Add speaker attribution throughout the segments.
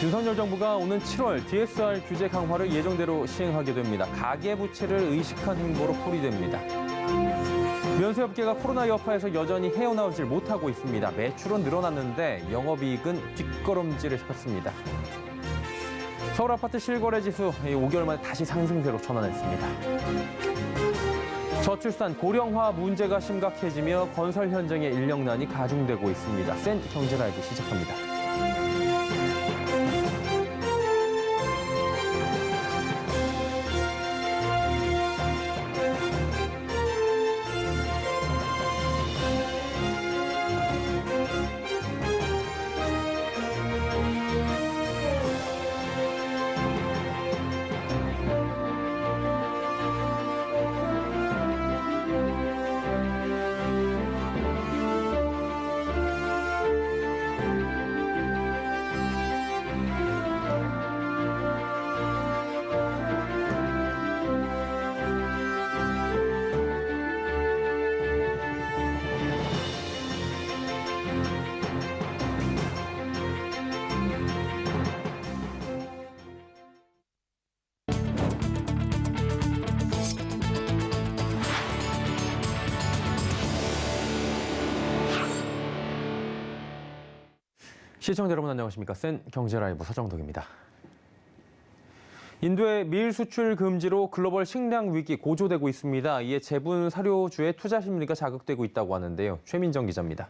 Speaker 1: 윤석열 정부가 오는 7월 DSR 규제 강화를 예정대로 시행하게 됩니다. 가계부채를 의식한 행보로 풀이됩니다. 면세업계가 코로나 여파에서 여전히 헤어나오질 못하고 있습니다. 매출은 늘어났는데 영업이익은 뒷걸음질을 켰습니다. 서울 아파트 실거래 지수 5개월 만에 다시 상승세로 전환했습니다. 저출산, 고령화 문제가 심각해지며 건설 현장의 인력난이 가중되고 있습니다. 센 경제라이브 시작합니다. 시청자 여러분 안녕하십니까? 센 경제라이브 서정덕입니다. 인도의 밀 수출 금지로 글로벌 식량 위기 고조되고 있습니다. 이에 제분 사료주의 투자 심리가 자극되고 있다고 하는데요. 최민정 기자입니다.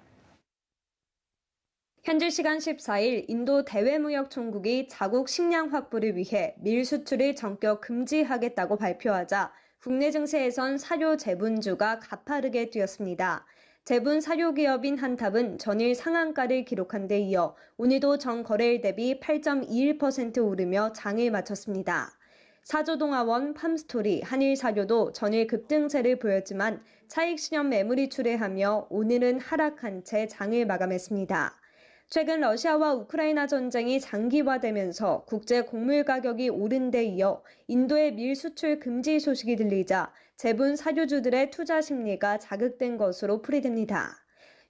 Speaker 2: 현지 시간 14일 인도 대외무역총국이 자국 식량 확보를 위해 밀 수출을 전격 금지하겠다고 발표하자 국내 증시에선 사료 제분주가 가파르게 뛰었습니다. 제분 사료 기업인 한탑은 전일 상한가를 기록한 데 이어 오늘도 전 거래일 대비 8.21% 오르며 장을 마쳤습니다. 사조동아원, 팜스토리, 한일사료도 전일 급등세를 보였지만 차익 실현 매물이 출회하며 오늘은 하락한 채 장을 마감했습니다. 최근 러시아와 우크라이나 전쟁이 장기화되면서 국제 곡물 가격이 오른 데 이어 인도의 밀 수출 금지 소식이 들리자 제분 사료주들의 투자 심리가 자극된 것으로 풀이됩니다.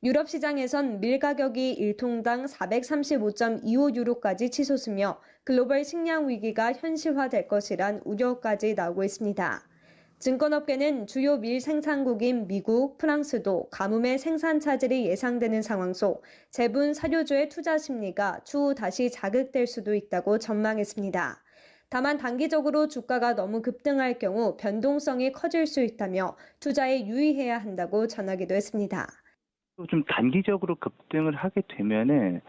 Speaker 2: 유럽 시장에선 밀 가격이 1통당 435.25유로까지 치솟으며 글로벌 식량 위기가 현실화될 것이란 우려까지 나오고 있습니다. 증권업계는 주요 밀 생산국인 미국, 프랑스도 가뭄의 생산 차질이 예상되는 상황 속 제분 사료주의 투자 심리가 추후 다시 자극될 수도 있다고 전망했습니다. 다만 단기적으로 주가가 너무 급등할 경우 변동성이 커질 수 있다며 투자에 유의해야 한다고 전하기도 했습니다.
Speaker 3: 좀 단기적으로 급등을 하게 되면은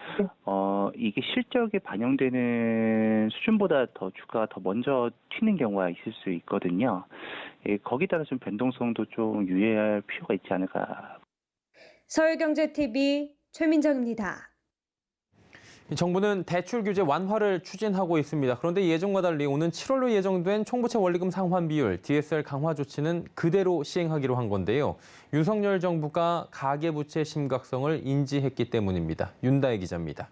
Speaker 3: 이게 실적에 반영되는 수준보다 더 주가가 더 먼저 튀는 경우가 있을 수 있거든요. 거기에 따라 좀 변동성도 좀 유의할 필요가 있지 않을까.
Speaker 2: 서울경제TV 최민정입니다.
Speaker 1: 정부는 대출 규제 완화를 추진하고 있습니다. 그런데 예정과 달리 오는 7월로 예정된 총부채 원리금 상환 비율, DSR 강화 조치는 그대로 시행하기로 한 건데요. 윤석열 정부가 가계부채 심각성을 인지했기 때문입니다. 윤다혜 기자입니다.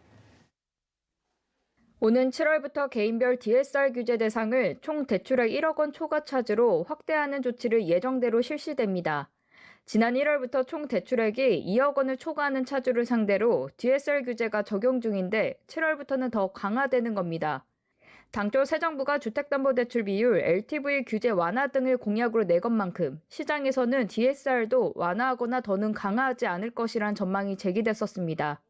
Speaker 4: 오는 7월부터 개인별 DSR 규제 대상을 총 대출액 1억 원 초과 차주로 확대하는 조치를 예정대로 실시됩니다. 지난 1월부터 총 대출액이 2억 원을 초과하는 차주를 상대로 DSR 규제가 적용 중인데 7월부터는 더 강화되는 겁니다. 당초 새 정부가 주택담보대출 비율, LTV 규제 완화 등을 공약으로 내건 만큼 시장에서는 DSR도 완화하거나 더는 강화하지 않을 것이란 전망이 제기됐었습니다.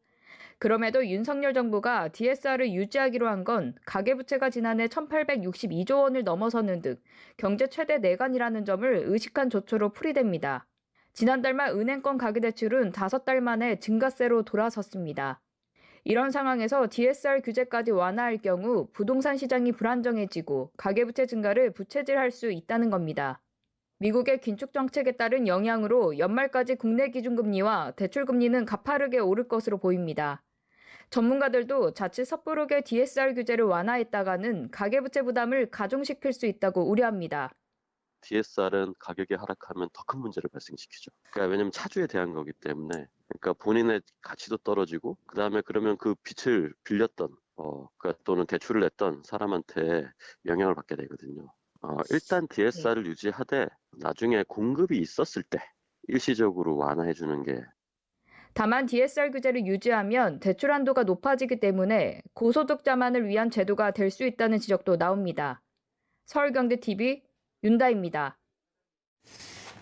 Speaker 4: 그럼에도 윤석열 정부가 DSR을 유지하기로 한 건 가계부채가 지난해 1,862조 원을 넘어서는 등 경제 최대 내관이라는 점을 의식한 조처로 풀이됩니다. 지난달 말 은행권 가계대출은 5달 만에 증가세로 돌아섰습니다. 이런 상황에서 DSR 규제까지 완화할 경우 부동산 시장이 불안정해지고 가계부채 증가를 부채질할 수 있다는 겁니다. 미국의 긴축 정책에 따른 영향으로 연말까지 국내 기준금리와 대출금리는 가파르게 오를 것으로 보입니다. 전문가들도 자칫 섣부르게 DSR 규제를 완화했다가는 가계부채 부담을 가중시킬 수 있다고 우려합니다.
Speaker 5: DSR은 가격이 하락하면 더 큰 문제를 발생시키죠. 그러니까 왜냐하면 차주에 대한 거기 때문에, 그러니까 본인의 가치도 떨어지고, 그 다음에 그러면 그 빚을 빌렸던, 그러니까 또는 대출을 냈던 사람한테 영향을 받게 되거든요. 일단 DSR을 유지하되 나중에 공급이 있었을 때 일시적으로 완화해 주는 게.
Speaker 4: 다만 DSR 규제를 유지하면 대출 한도가 높아지기 때문에 고소득자만을 위한 제도가 될 수 있다는 지적도 나옵니다. 서울경제TV 윤다입니다.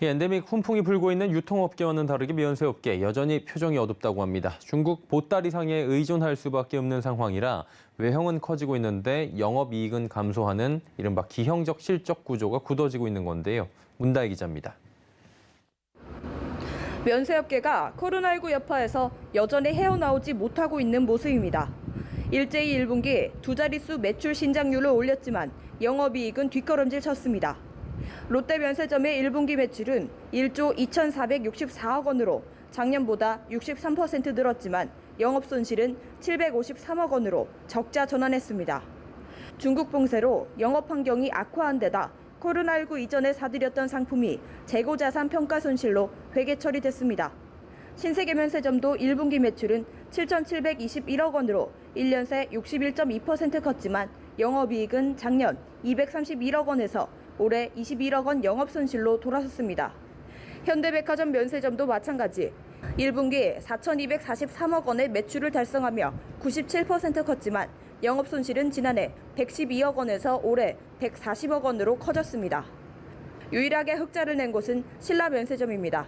Speaker 1: 엔데믹 훈풍이 불고 있는 유통업계와는 다르게 면세업계 여전히 표정이 어둡다고 합니다. 중국 보따리상에 의존할 수밖에 없는 상황이라 외형은 커지고 있는데 영업이익은 감소하는 이른바 기형적 실적 구조가 굳어지고 있는 건데요. 문다혜 기자입니다.
Speaker 6: 면세업계가 코로나19 여파에서 여전히 헤어나오지 못하고 있는 모습입니다. 일제히 1분기 두 자릿수 매출 신장률을 올렸지만 영업이익은 뒷걸음질 쳤습니다. 롯데 면세점의 1분기 매출은 1조 2,464억 원으로 작년보다 63% 늘었지만 영업손실은 753억 원으로 적자 전환했습니다. 중국 봉쇄로 영업 환경이 악화한 데다 코로나19 이전에 사들였던 상품이 재고자산 평가 손실로 회계 처리됐습니다. 신세계 면세점도 1분기 매출은 7,721억 원으로 1년 새 61.2% 컸지만 영업이익은 작년 231억 원에서 올해 21억 원 영업손실로 돌아섰습니다. 현대백화점 면세점도 마찬가지 1분기 4,243억 원의 매출을 달성하며 97% 컸지만 영업손실은 지난해 112억 원에서 올해 140억 원으로 커졌습니다. 유일하게 흑자를 낸 곳은 신라 면세점입니다.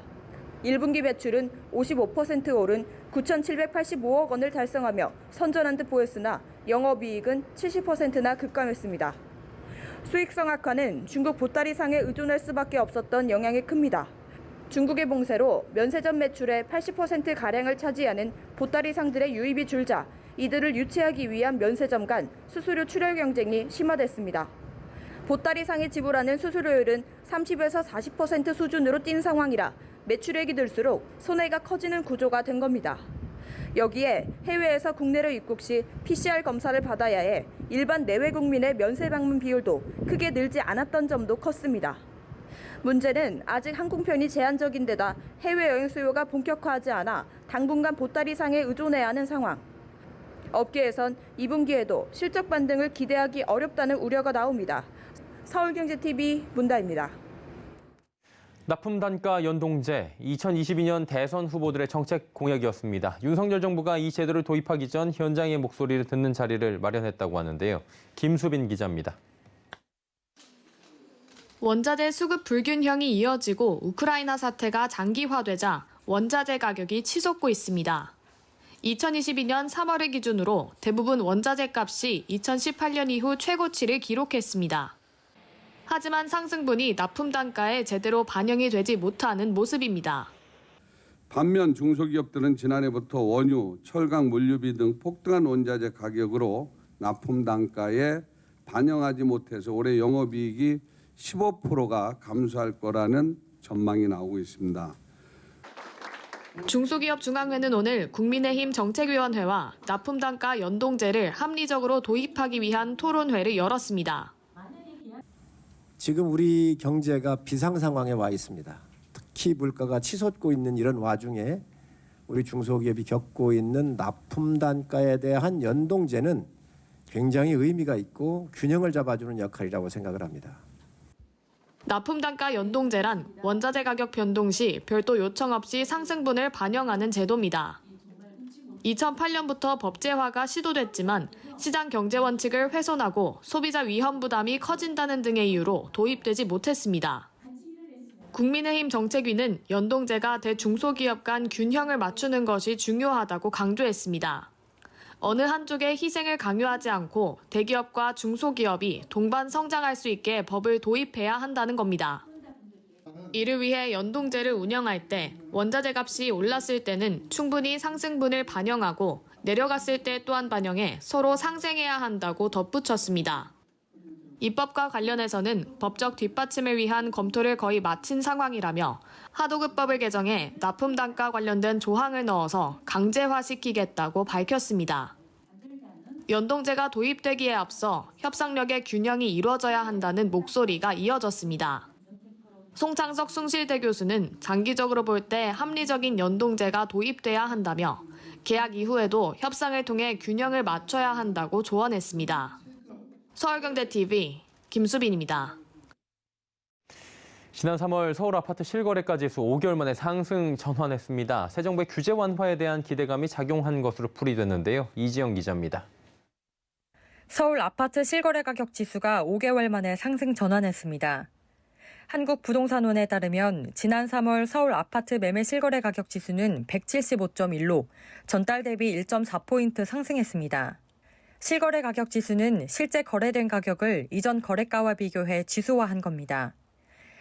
Speaker 6: 1분기 매출은 55% 오른 9,785억 원을 달성하며 선전한 듯 보였으나 영업이익은 70%나 급감했습니다. 수익성 악화는 중국 보따리상에 의존할 수밖에 없었던 영향이 큽니다. 중국의 봉쇄로 면세점 매출의 80%가량을 차지하는 보따리상들의 유입이 줄자 이들을 유치하기 위한 면세점 간 수수료 출혈 경쟁이 심화됐습니다. 보따리상이 지불하는 수수료율은 30에서 40% 수준으로 뛴 상황이라 매출액이 들수록 손해가 커지는 구조가 된 겁니다. 여기에 해외에서 국내로 입국 시 PCR 검사를 받아야 해 일반 내외 국민의 면세 방문 비율도 크게 늘지 않았던 점도 컸습니다. 문제는 아직 항공편이 제한적인 데다 해외여행 수요가 본격화하지 않아 당분간 보따리상에 의존해야 하는 상황. 업계에선 2분기에도 실적 반등을 기대하기 어렵다는 우려가 나옵니다. 서울경제TV 문다입니다.
Speaker 1: 납품 단가 연동제, 2022년 대선 후보들의 정책 공약이었습니다. 윤석열 정부가 이 제도를 도입하기 전 현장의 목소리를 듣는 자리를 마련했다고 하는데요. 김수빈 기자입니다.
Speaker 7: 원자재 수급 불균형이 이어지고 우크라이나 사태가 장기화되자 원자재 가격이 치솟고 있습니다. 2022년 3월을 기준으로 대부분 원자재 값이 2018년 이후 최고치를 기록했습니다. 하지만 상승분이 납품 단가에 제대로 반영이 되지 못하는 모습입니다.
Speaker 8: 반면 중소기업들은 지난해부터 원유, 철강, 물류비 등 폭등한 원자재 가격으로 납품 단가에 반영하지 못해서 올해 영업이익이 15%가 감소할 거라는 전망이 나오고 있습니다.
Speaker 7: 중소기업 중앙회는 오늘 국민의힘 정책위원회와 납품 단가 연동제를 합리적으로 도입하기 위한 토론회를 열었습니다.
Speaker 9: 지금 우리 경제가 비상 상황에 와 있습니다. 특히 물가가 치솟고 있는 이런 와중에 우리 중소기업이 겪고 있는 납품 단가에 대한 연동제는 굉장히 의미가 있고 균형을 잡아주는 역할이라고 생각을 합니다.
Speaker 7: 납품 단가 연동제란 원자재 가격 변동 시 별도 요청 없이 상승분을 반영하는 제도입니다. 2008년부터 법제화가 시도됐지만 시장 경제 원칙을 훼손하고 소비자 위험 부담이 커진다는 등의 이유로 도입되지 못했습니다. 국민의힘 정책위는 연동제가 대중소기업 간 균형을 맞추는 것이 중요하다고 강조했습니다. 어느 한쪽의 희생을 강요하지 않고 대기업과 중소기업이 동반 성장할 수 있게 법을 도입해야 한다는 겁니다. 이를 위해 연동제를 운영할 때 원자재 값이 올랐을 때는 충분히 상승분을 반영하고 내려갔을 때 또한 반영해 서로 상생해야 한다고 덧붙였습니다. 입법과 관련해서는 법적 뒷받침을 위한 검토를 거의 마친 상황이라며 하도급법을 개정해 납품 단가 관련된 조항을 넣어서 강제화시키겠다고 밝혔습니다. 연동제가 도입되기에 앞서 협상력의 균형이 이루어져야 한다는 목소리가 이어졌습니다. 송창석 숭실대 교수는 장기적으로 볼 때 합리적인 연동제가 도입돼야 한다며 계약 이후에도 협상을 통해 균형을 맞춰야 한다고 조언했습니다. 서울경제TV 김수빈입니다.
Speaker 1: 지난 3월 서울 아파트 실거래가 지수 5개월 만에 상승 전환했습니다. 새 정부의 규제 완화에 대한 기대감이 작용한 것으로 풀이됐는데요. 이지영 기자입니다.
Speaker 10: 서울 아파트 실거래 가격 지수가 5개월 만에 상승 전환했습니다. 한국부동산원에 따르면 지난 3월 서울 아파트 매매 실거래 가격 지수는 175.1로 전달 대비 1.4포인트 상승했습니다. 실거래 가격 지수는 실제 거래된 가격을 이전 거래가와 비교해 지수화한 겁니다.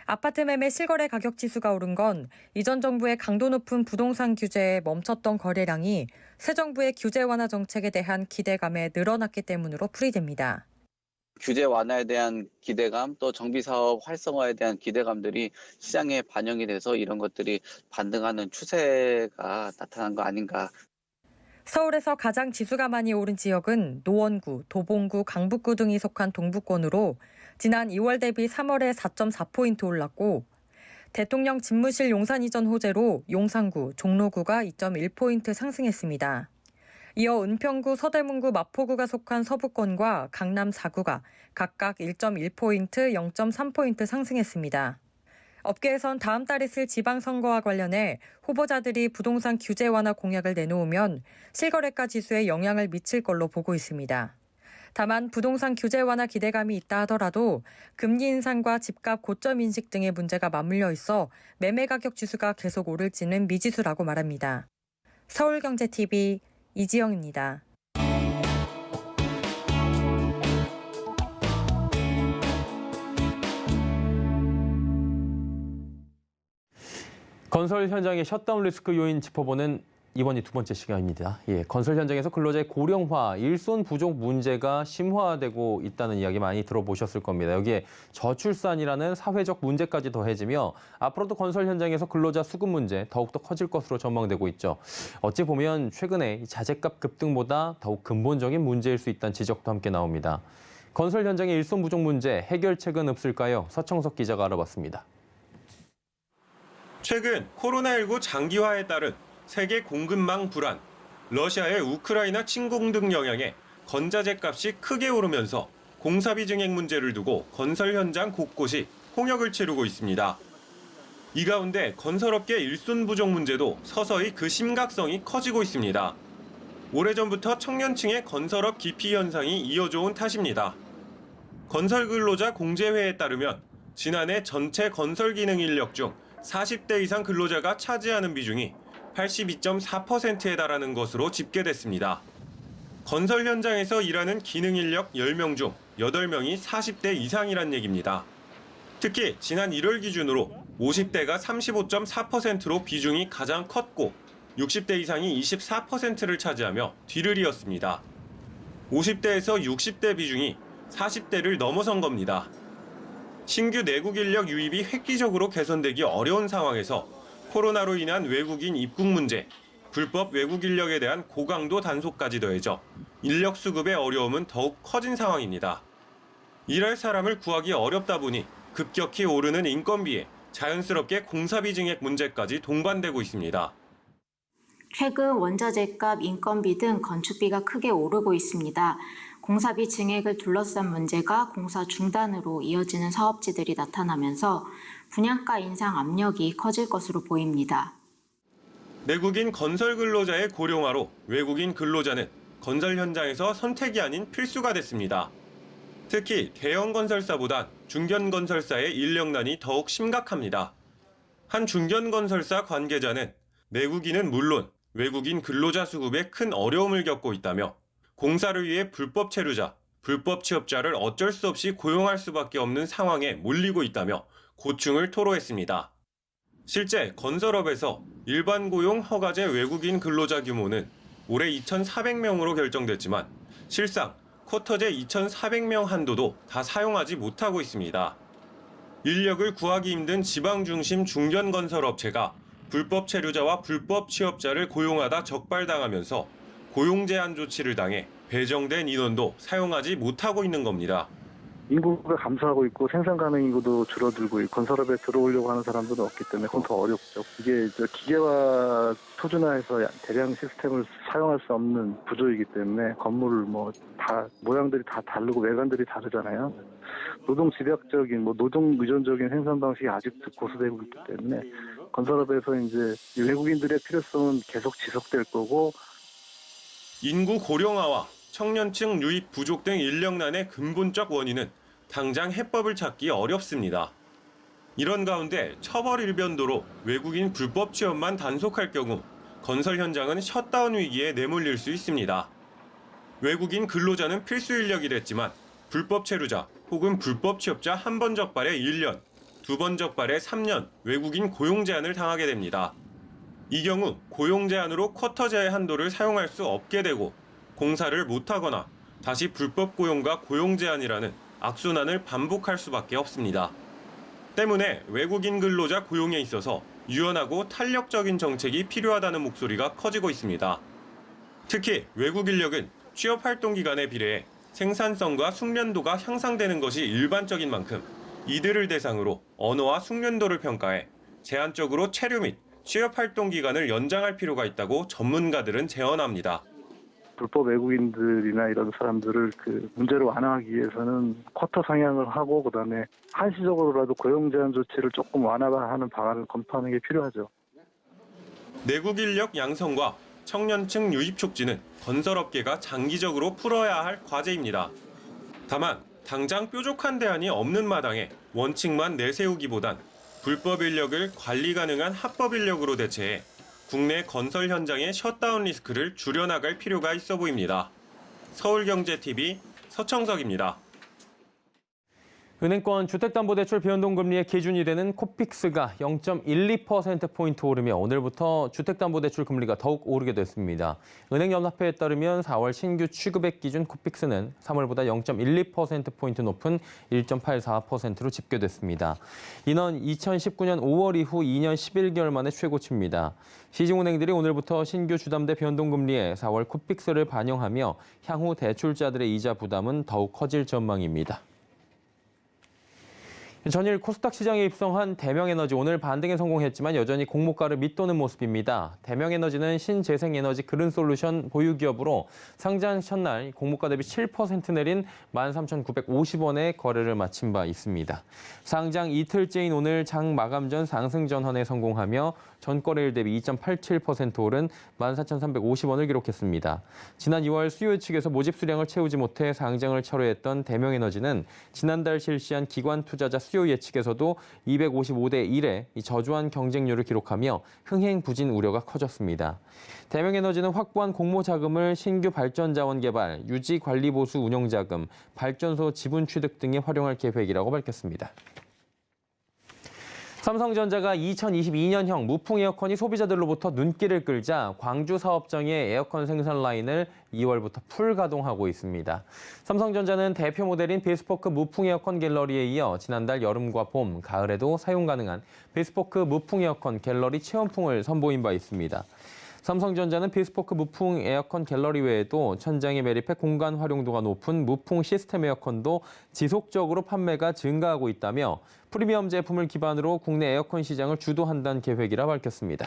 Speaker 10: 아파트 매매 실거래 가격 지수가 오른 건 이전 정부의 강도 높은 부동산 규제에 멈췄던 거래량이 새 정부의 규제 완화 정책에 대한 기대감에 늘어났기 때문으로 풀이됩니다.
Speaker 11: 규제 완화에 대한 기대감, 또 정비사업 활성화에 대한 기대감들이 시장에 반영이 돼서 이런 것들이 반등하는 추세가 나타난 거 아닌가.
Speaker 10: 서울에서 가장 지수가 많이 오른 지역은 노원구, 도봉구, 강북구 등이 속한 동부권으로 지난 2월 대비 3월에 4.4포인트 올랐고 대통령 집무실 용산 이전 호재로 용산구, 종로구가 2.1포인트 상승했습니다. 이어 은평구, 서대문구, 마포구가 속한 서부권과 강남 4구가 각각 1.1포인트, 0.3포인트 상승했습니다. 업계에선 다음 달 있을 지방선거와 관련해 후보자들이 부동산 규제 완화 공약을 내놓으면 실거래가 지수에 영향을 미칠 걸로 보고 있습니다. 다만 부동산 규제 완화 기대감이 있다 하더라도 금리 인상과 집값 고점 인식 등의 문제가 맞물려 있어 매매 가격 지수가 계속 오를지는 미지수라고 말합니다. 서울경제TV 이지영입니다.
Speaker 1: 건설 현장의 셧다운 리스크 요인 짚어보는 이번이 두 번째 시간입니다. 건설 현장에서 근로자의 고령화, 일손 부족 문제가 심화되고 있다는 이야기 많이 들어보셨을 겁니다. 여기에 저출산이라는 사회적 문제까지 더해지며 앞으로도 건설 현장에서 근로자 수급 문제 더욱더 커질 것으로 전망되고 있죠. 어찌 보면 최근에 자재값 급등보다 더욱 근본적인 문제일 수 있다는 지적도 함께 나옵니다. 건설 현장의 일손 부족 문제 해결책은 없을까요? 서청석 기자가 알아봤습니다.
Speaker 12: 최근 코로나19 장기화에 따른 세계 공급망 불안, 러시아의 우크라이나 침공 등 영향에 건자재 값이 크게 오르면서 공사비 증액 문제를 두고 건설 현장 곳곳이 홍역을 치르고 있습니다. 이 가운데 건설업계 일손 부족 문제도 서서히 그 심각성이 커지고 있습니다. 오래전부터 청년층의 건설업 기피 현상이 이어져 온 탓입니다. 건설 근로자 공제회에 따르면 지난해 전체 건설 기능 인력 중 40대 이상 근로자가 차지하는 비중이 82.4%에 달하는 것으로 집계됐습니다. 건설 현장에서 일하는 기능 인력 10명 중 8명이 40대 이상이란 얘기입니다. 특히 지난 1월 기준으로 50대가 35.4%로 비중이 가장 컸고 60대 이상이 24%를 차지하며 뒤를 이었습니다. 50대에서 60대 비중이 40대를 넘어선 겁니다. 신규 내국 인력 유입이 획기적으로 개선되기 어려운 상황에서 코로나로 인한 외국인 입국 문제, 불법 외국 인력에 대한 고강도 단속까지 더해져 인력 수급의 어려움은 더욱 커진 상황입니다. 일할 사람을 구하기 어렵다 보니 급격히 오르는 인건비에 자연스럽게 공사비 증액 문제까지 동반되고 있습니다.
Speaker 13: 최근 원자재값, 인건비 등 건축비가 크게 오르고 있습니다. 공사비 증액을 둘러싼 문제가 공사 중단으로 이어지는 사업지들이 나타나면서 분양가 인상 압력이 커질 것으로 보입니다.
Speaker 12: 내국인 건설 근로자의 고령화로 외국인 근로자는 건설 현장에서 선택이 아닌 필수가 됐습니다. 특히 대형 건설사보단 중견 건설사의 인력난이 더욱 심각합니다. 한 중견 건설사 관계자는 내국인은 물론 외국인 근로자 수급에 큰 어려움을 겪고 있다며 공사를 위해 불법 체류자, 불법 취업자를 어쩔 수 없이 고용할 수밖에 없는 상황에 몰리고 있다며 고충을 토로했습니다. 실제 건설업에서 일반 고용 허가제 외국인 근로자 규모는 올해 2,400명으로 결정됐지만 실상 쿼터제 2,400명 한도도 다 사용하지 못하고 있습니다. 인력을 구하기 힘든 지방 중심 중견 건설업체가 불법 체류자와 불법 취업자를 고용하다 적발당하면서 고용 제한 조치를 당해 배정된 인원도 사용하지 못하고 있는 겁니다.
Speaker 14: 인구가 감소하고 있고 생산 가능 인구도 줄어들고 있고 건설업에 들어오려고 하는 사람들은 없기 때문에 그건 더 어렵죠. 이게 기계화 표준화해서 대량 시스템을 사용할 수 없는 구조이기 때문에 건물을 다 모양들이 다 다르고 외관들이 다르잖아요. 노동 집약적인 노동 의존적인 생산 방식이 아직도 고수되고 있기 때문에 건설업에서 이제 외국인들의 필요성은 계속 지속될 거고
Speaker 12: 인구 고령화와 청년층 유입 부족 등 인력난의 근본적 원인은 당장 해법을 찾기 어렵습니다. 이런 가운데 처벌 일변도로 외국인 불법 취업만 단속할 경우 건설 현장은 셧다운 위기에 내몰릴 수 있습니다. 외국인 근로자는 필수 인력이 됐지만 불법 체류자 혹은 불법 취업자 한 번 적발에 1년, 두 번 적발에 3년 외국인 고용 제한을 당하게 됩니다. 이 경우 고용 제한으로 쿼터 제한 한도를 사용할 수 없게 되고 공사를 못하거나 다시 불법 고용과 고용 제한이라는 악순환을 반복할 수밖에 없습니다. 때문에 외국인 근로자 고용에 있어서 유연하고 탄력적인 정책이 필요하다는 목소리가 커지고 있습니다. 특히 외국 인력은 취업 활동 기간에 비례해 생산성과 숙련도가 향상되는 것이 일반적인 만큼 이들을 대상으로 언어와 숙련도를 평가해 제한적으로 체류 및 취업 활동 기간을 연장할 필요가 있다고 전문가들은 제언합니다.
Speaker 14: 불법 외국인들이나 이런 사람들을 문제를 완화하기 위해서는 쿼터 상향을 하고 그다음에 한시적으로라도 고용 제한 조치를 조금 완화하는 방안을 검토하는 게 필요하죠.
Speaker 12: 내국 인력 양성과 청년층 유입 촉진은 건설업계가 장기적으로 풀어야 할 과제입니다. 다만 당장 뾰족한 대안이 없는 마당에 원칙만 내세우기보단 불법 인력을 관리 가능한 합법 인력으로 대체해 국내 건설 현장의 셧다운 리스크를 줄여나갈 필요가 있어 보입니다. 서울경제TV 서청석입니다.
Speaker 1: 은행권 주택담보대출 변동금리의 기준이 되는 코픽스가 0.12%포인트 오르며 오늘부터 주택담보대출 금리가 더욱 오르게 됐습니다. 은행연합회에 따르면 4월 신규 취급액 기준 코픽스는 3월보다 0.12%포인트 높은 1.84%로 집계됐습니다. 이는 2019년 5월 이후 2년 11개월 만에 최고치입니다. 시중은행들이 오늘부터 신규 주담대 변동금리에 4월 코픽스를 반영하며 향후 대출자들의 이자 부담은 더욱 커질 전망입니다. 전일 코스닥 시장에 입성한 대명에너지 오늘 반등에 성공했지만 여전히 공모가를 밑도는 모습입니다. 대명에너지는 신재생에너지 그른솔루션 보유기업으로 상장 첫날 공모가 대비 7% 내린 13,950원에 거래를 마친 바 있습니다. 상장 이틀째인 오늘 장 마감 전 상승 전환에 성공하며 전거래일 대비 2.87% 오른 14,350원을 기록했습니다. 지난 2월 수요 측에서 모집 수량을 채우지 못해 상장을 철회했던 대명에너지는 지난달 실시한 기관 투자자 수요 예측에서도 255대 1의 저조한 경쟁률을 기록하며 흥행부진 우려가 커졌습니다. 대명에너지는 확보한 공모 자금을 신규 발전 자원 개발, 유지 관리 보수 운영 자금, 발전소 지분 취득 등에 활용할 계획이라고 밝혔습니다. 삼성전자가 2022년형 무풍 에어컨이 소비자들로부터 눈길을 끌자 광주 사업장의 에어컨 생산 라인을 2월부터 풀 가동하고 있습니다. 삼성전자는 대표 모델인 베스포크 무풍 에어컨 갤러리에 이어 지난달 여름과 봄, 가을에도 사용 가능한 베스포크 무풍 에어컨 갤러리 체험풍을 선보인 바 있습니다. 삼성전자는 베스포크 무풍 에어컨 갤러리 외에도 천장에 매립해 공간 활용도가 높은 무풍 시스템 에어컨도 지속적으로 판매가 증가하고 있다며 프리미엄 제품을 기반으로 국내 에어컨 시장을 주도한다는 계획이라 밝혔습니다.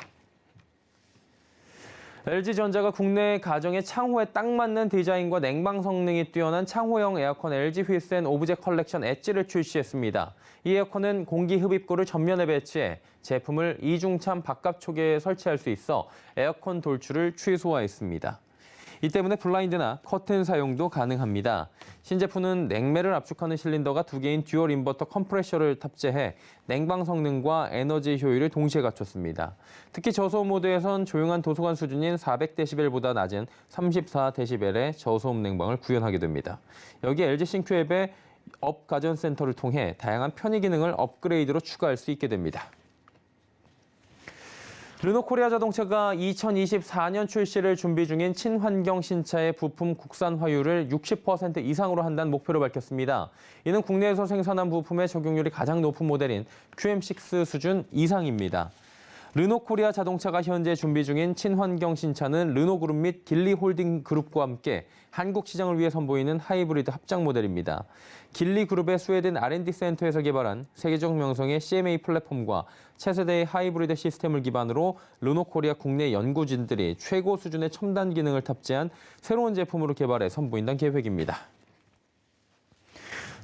Speaker 1: LG전자가 국내 가정의 창호에 딱 맞는 디자인과 냉방 성능이 뛰어난 창호형 에어컨 LG 휘센 오브젝 컬렉션 엣지를 출시했습니다. 이 에어컨은 공기 흡입구를 전면에 배치해 제품을 이중참 바깥쪽에 설치할 수 있어 에어컨 돌출을 최소화했습니다. 이 때문에 블라인드나 커튼 사용도 가능합니다. 신제품은 냉매를 압축하는 실린더가 2개인 듀얼 인버터 컴프레셔를 탑재해 냉방 성능과 에너지 효율을 동시에 갖췄습니다. 특히 저소음 모드에선 조용한 도서관 수준인 400dB보다 낮은 34dB의 저소음 냉방을 구현하게 됩니다. 여기에 LG 싱큐 앱의 업 가전센터를 통해 다양한 편의 기능을 업그레이드로 추가할 수 있게 됩니다. 르노코리아 자동차가 2024년 출시를 준비 중인 친환경 신차의 부품 국산화율을 60% 이상으로 한다는 목표를 밝혔습니다. 이는 국내에서 생산한 부품의 적용률이 가장 높은 모델인 QM6 수준 이상입니다. 르노코리아 자동차가 현재 준비 중인 친환경 신차는 르노그룹 및 길리홀딩그룹과 함께 한국 시장을 위해 선보이는 하이브리드 합작 모델입니다. 길리그룹의 스웨덴 R&D 센터에서 개발한 세계적 명성의 CMA 플랫폼과 차세대의 하이브리드 시스템을 기반으로 르노코리아 국내 연구진들이 최고 수준의 첨단 기능을 탑재한 새로운 제품으로 개발해 선보인다는 계획입니다.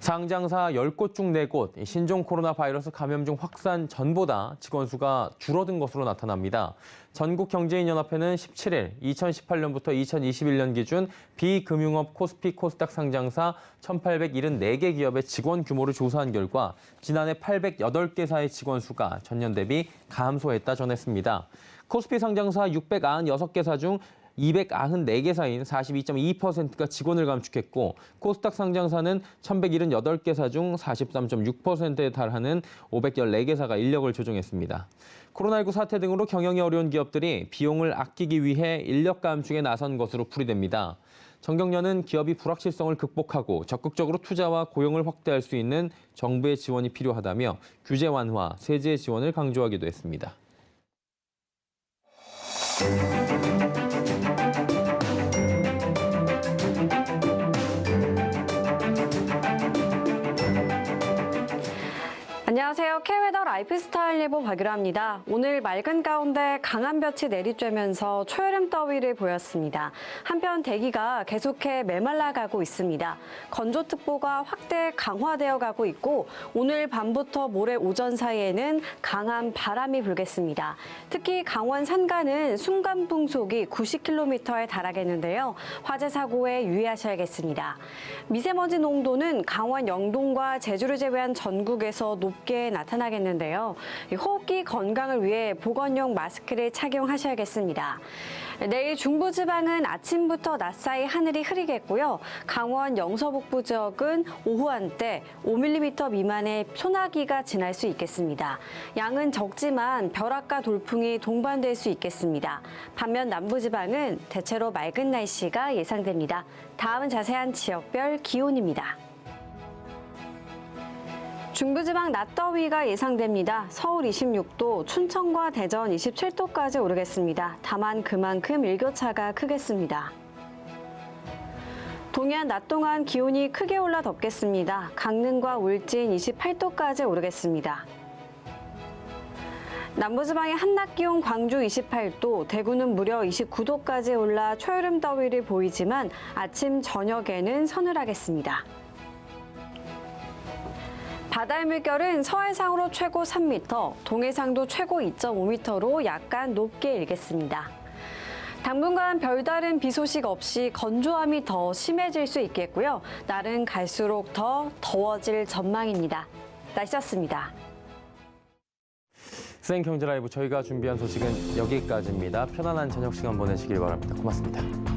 Speaker 1: 상장사 10곳 중 4곳, 신종 코로나 바이러스 감염증 확산 전보다 직원 수가 줄어든 것으로 나타납니다. 전국경제인연합회는 17일 2018년부터 2021년 기준 비금융업 코스피 코스닥 상장사 1,874개 기업의 직원 규모를 조사한 결과 지난해 808개사의 직원 수가 전년 대비 감소했다 전했습니다. 코스피 상장사 696개사 중 294개사인 42.2%가 직원을 감축했고 코스닥 상장사는 1,178개사 중 43.6%에 달하는 514개사가 인력을 조정했습니다. 코로나19 사태 등으로 경영이 어려운 기업들이 비용을 아끼기 위해 인력 감축에 나선 것으로 풀이됩니다. 정경련은 기업이 불확실성을 극복하고 적극적으로 투자와 고용을 확대할 수 있는 정부의 지원이 필요하다며 규제 완화, 세제 지원을 강조하기도 했습니다.
Speaker 15: 안녕하세요. K웨더 라이프스타일 예보 박유라입니다. 오늘 맑은 가운데 강한 볕이 내리쬐면서 초여름 더위를 보였습니다. 한편 대기가 계속해 메말라가고 있습니다. 건조특보가 확대 강화되어 가고 있고 오늘 밤부터 모레 오전 사이에는 강한 바람이 불겠습니다. 특히 강원 산간은 순간 풍속이 90km에 달하겠는데요. 화재 사고에 유의하셔야겠습니다. 미세먼지 농도는 강원 영동과 제주를 제외한 전국에서 높게 나타나겠는데요. 호흡기 건강을 위해 보건용 마스크를 착용하셔야겠습니다. 내일 중부지방은 아침부터 낮 사이 하늘이 흐리겠고요. 강원 영서북부 지역은 오후 한때 5mm 미만의 소나기가 지날 수 있겠습니다. 양은 적지만 벼락과 돌풍이 동반될 수 있겠습니다. 반면 남부지방은 대체로 맑은 날씨가 예상됩니다. 다음은 자세한 지역별 기온입니다. 중부지방 낮더위가 예상됩니다. 서울 26도, 춘천과 대전 27도까지 오르겠습니다. 다만 그만큼 일교차가 크겠습니다. 동해안 낮 동안 기온이 크게 올라 덥겠습니다. 강릉과 울진 28도까지 오르겠습니다. 남부지방의 한낮 기온 광주 28도, 대구는 무려 29도까지 올라 초여름 더위를 보이지만 아침, 저녁에는 서늘하겠습니다. 바다의 물결은 서해상으로 최고 3m, 동해상도 최고 2.5m로 약간 높게 일겠습니다. 당분간 별다른 비 소식 없이 건조함이 더 심해질 수 있겠고요. 날은 갈수록 더 더워질 전망입니다. 날씨였습니다.
Speaker 1: 생경제라이브 저희가 준비한 소식은 여기까지입니다. 편안한 저녁 시간 보내시길 바랍니다. 고맙습니다.